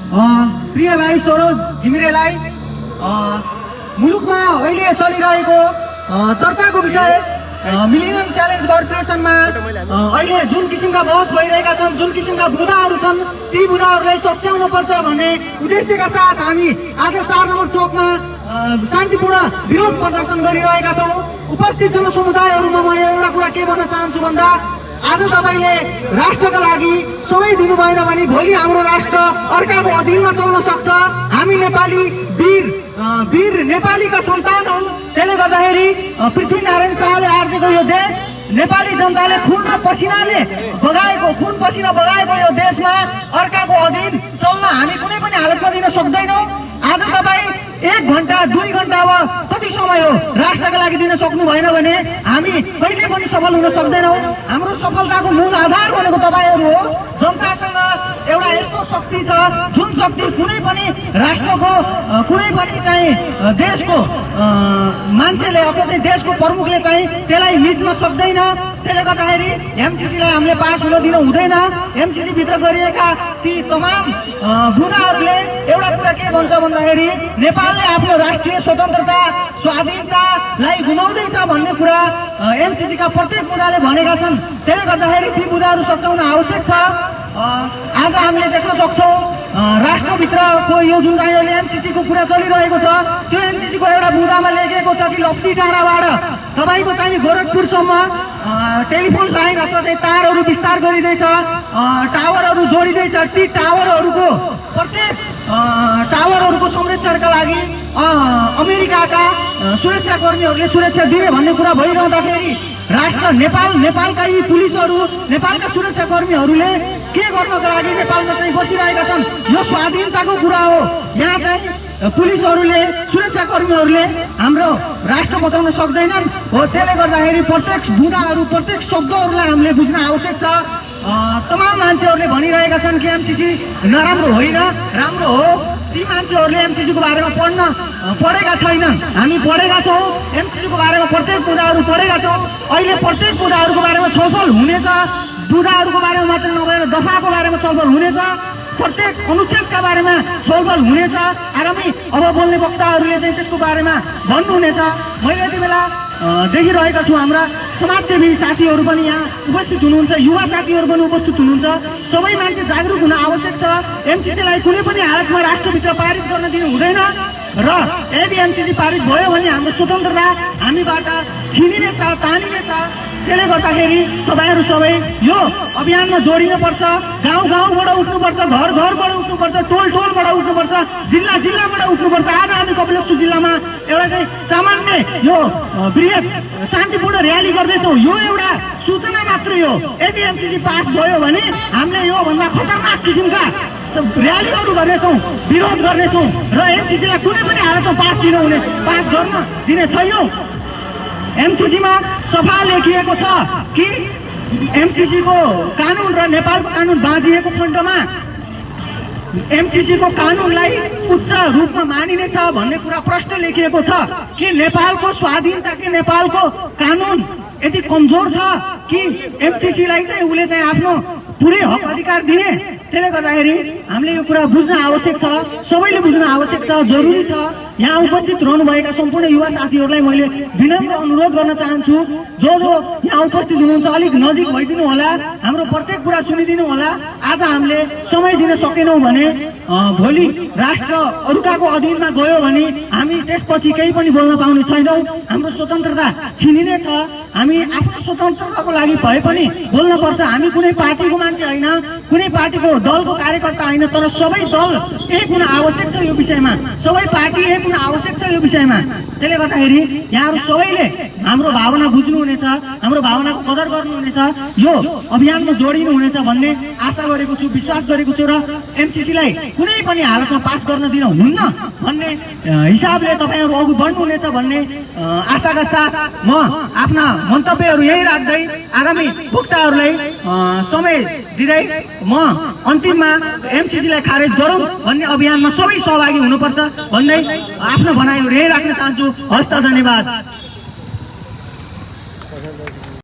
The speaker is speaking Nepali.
प्रिय भाइ सरोज घिमिरेलाई मुलुकमा अहिले चलिरहेको चर्चाको विषय मिलेनियम च्यालेन्ज कर्पोरेसनमा अहिले जुन किसिमका बहस भइरहेका छन्, जुन किसिमका बुदाहरू छन्, ती बुदाहरूलाई सच्याउनु पर्छ भन्ने उद्देश्यका साथ हामी आज 4 नम्बर चोकमा शान्तिपूर्ण विरोध प्रदर्शन गरिरहेका छौँ। उपस्थित जनसमुदायहरूमा म एउटा कुरा के भन्न चाहन्छु भन्दा आज तपाईले राष्ट्रका लागि समय दिनु भएन भने भोलि हाम्रो राष्ट्र अर्काको अधीनमा चल्न सक्छ। हामी नेपाली वीर नेपालीका सन्तान हौ। त्यसले गर्दाखेरि पृथ्वीनारायण शाहले आर्जेको यो देश नेपाली जनताले खुन पसिना बगाएको यो देशमा अर्काको अधीन चल्न हामी कुनै पनि हालतमा दिन सक्दैनौँ। आज तपाईँ 1 घण्टा 2 घण्टा अब कति समय हो राष्ट्रका लागि दिन सक्नु भएन भने हामी कहिले पनि सफल हुन सक्दैनौँ। हाम्रो सफलताको मूल आधार भनेको तपाईँहरू हो। जनतासँग एउटा यस्तो शक्ति छ जुन शक्ति कुनै पनि राष्ट्रको कुनै पनि चाहिँ देशको मान्छेले अथवा चाहिँ देशको प्रमुखले चाहिँ त्यसलाई मिच्न सक्दैन। त्यसले गर्दाखेरि एमसीसीलाई हामीले पास हुन दिन हुँदैन। एमसीसी भित्र गरिएका ती तमाम बुदाहरूले एउटा कुरा के भन्छ भन्दाखेरि नेपालले आफ्नो राष्ट्रिय स्वतन्त्रता स्वाधीनतालाई गुमाउँदैछ भन्ने कुरा एमसीसीका प्रत्येक बुदाले भनेका छन्। त्यसले गर्दाखेरि ती बुदाहरू सच्याउन आवश्यक छ। आज हामीले देख्न सक्छौँ राष्ट्रभित्रको यो जुन चाहिँ अहिले एमसीसीको कुरा चलिरहेको छ त्यो एमसीसीको एउटा बुदामा लेखिएको छ कि लप्सी डाँडाबाट तपाईँको चाहिँ गोरखपुरसम्म टेलिफोन लाइन अथवा चाहिँ तारहरू विस्तार गरिँदैछ, टावरहरू जोडिँदैछ। ती टावरहरूको संरक्षणका लागि अमेरिकाका सुरक्षाकर्मीहरूले सुरक्षा दिए भन्ने कुरा भइरहँदाखेरि राष्ट्र नेपालका यी पुलिसहरू नेपालका सुरक्षाकर्मीहरूले के गर्नका लागि नेपालमा चाहिँ बसिरहेका छन्? यो स्वाधीनताको कुरा हो। यहाँ चाहिँ पुलिसहरूले सुरक्षाकर्मीहरूले हाम्रो राष्ट्र बचाउन सक्दैनन् हो। त्यसले गर्दाखेरि प्रत्येक बुदाहरू प्रत्येक शब्दहरूलाई हामीले बुझ्न आवश्यक छ। तमाम मान्छेहरूले भनिरहेका छन् कि एमसीसी नराम्रो होइन, राम्रो हो। ती मान्छेहरूले एमसीसीको बारेमा पढेका छैनन्। हामी पढेका छौँ। एमसीसीको बारेमा प्रत्येक बुदाहरू पढेका छौँ। अहिले प्रत्येक बुदाहरूको बारेमा छलफल हुनेछ। बुदाहरूको बारेमा मात्र नभएर दफाको बारेमा छलफल हुनेछ। प्रत्येक अनुच्छेदका बारेमा छलफल हुनेछ। आगामी अब बोल्ने वक्ताहरूले चाहिँ त्यसको बारेमा भन्नुहुनेछ। मैले यति बेला देखिरहेका छु हाम्रा समाजसेवी साथीहरू पनि यहाँ उपस्थित हुनुहुन्छ, युवा साथीहरू पनि उपस्थित हुनुहुन्छ। सबै मान्छे जागरुक हुन आवश्यक छ। एमसीसीलाई कुनै पनि हालतमा राष्ट्रभित्र पारित गर्न दिनु हुँदैन र यदि एमसीसी पारित भयो भने हाम्रो स्वतन्त्रता हामीबाट छिनिनेछ, तानिनेछ। त्यसले गर्दाखेरि तपाईँहरू सबै यो अभियानमा जोडिनुपर्छ। गाउँबाट उठ्नुपर्छ, घरबाट उठ्नुपर्छ, टोलबाट उठ्नुपर्छ, जिल्लाबाट उठ्नुपर्छ। आज हामी कपिलवस्तु जिल्लामा एउटा चाहिँ सामान्य यो बृहत शान्तिपूर्ण र्याली गर्दैछौँ। यो एउटा सूचना मात्रै हो। यदि एमसीसी पास भयो भने हामीले योभन्दा खतरनाक किसिमका र्यालीहरू गर्नेछौँ, विरोध गर्नेछौँ र एमसीसीलाई कुनै पनि हालतमा पास गर्न दिने छैनौँ। एमसीसीमा सफा लेखिएको छ कि एमसीसीको कानुन र नेपालको कानुन बाँधिएको खण्डमा एमसीसीको कानुनलाई उच्च रूपमा मानिनेछ भन्ने कुरा प्रष्ट लेखिएको छ कि नेपालको स्वाधीनता कि नेपालको कानुन यति कमजोर छ कि एमसीसीलाई चाहिँ उसले चाहिँ आफ्नो पुरै हक अधिकार दिने। त्यसले गर्दाखेरि हामीले यो कुरा बुझ्न आवश्यक छ, सबैले बुझ्न आवश्यक छ, जरुरी छ। यहाँ उपस्थित रहनुभएका सम्पूर्ण युवा साथीहरूलाई मैले विनम्र अनुरोध गर्न चाहन्छु, जो यहाँ उपस्थित हुनुहुन्छ अलिक नजिक भइदिनु होला, हाम्रो प्रत्येक कुरा सुनिदिनु होला। आज हामीले समय दिन सकेनौँ भने भोलि राष्ट्र अर्काको अधीनमा गयो भने हामी त्यसपछि केही पनि बोल्न पाउने छैनौँ। हाम्रो स्वतन्त्रता छिनिने छ। हामी आफ्नो स्वतन्त्रताको लागि भए पनि बोल्न पर्छ। हामी कुनै पार्टीको मान्छे होइन, कुनै पार्टीको दलको कार्यकर्ता होइन, तर सबै दल एक हुन आवश्यक छ यो विषयमा, सबै पार्टी एक हुन आवश्यक छ यो विषयमा। त्यसले गर्दाखेरि यहाँहरू सबैले हाम्रो भावना बुझ्नुहुनेछ, हाम्रो भावनाको कदर गर्नुहुनेछ, यो अभियानमा जोडिनुहुनेछ भन्ने आशा गरेको छु, विश्वास गरेको छु। र एमसीसीलाई कुनै पनि हालतमा पास गर्न दिन हुन्न भन्ने हिसाबले तपाईँहरू अघि बढ्नुहुनेछ भन्ने आशाका साथ म आफ्ना मन्तव्यहरू यही राख्दै आगामी वक्ताहरूलाई समय दिँदै म अन्तिममा एमसीसीलाई खारेज गरौँ भन्ने अभियानमा सबै सहभागी हुनुपर्छ भन्दै आफ्नो भनाइहरू यही राख्न चाहन्छु। हस्त धन्यवाद।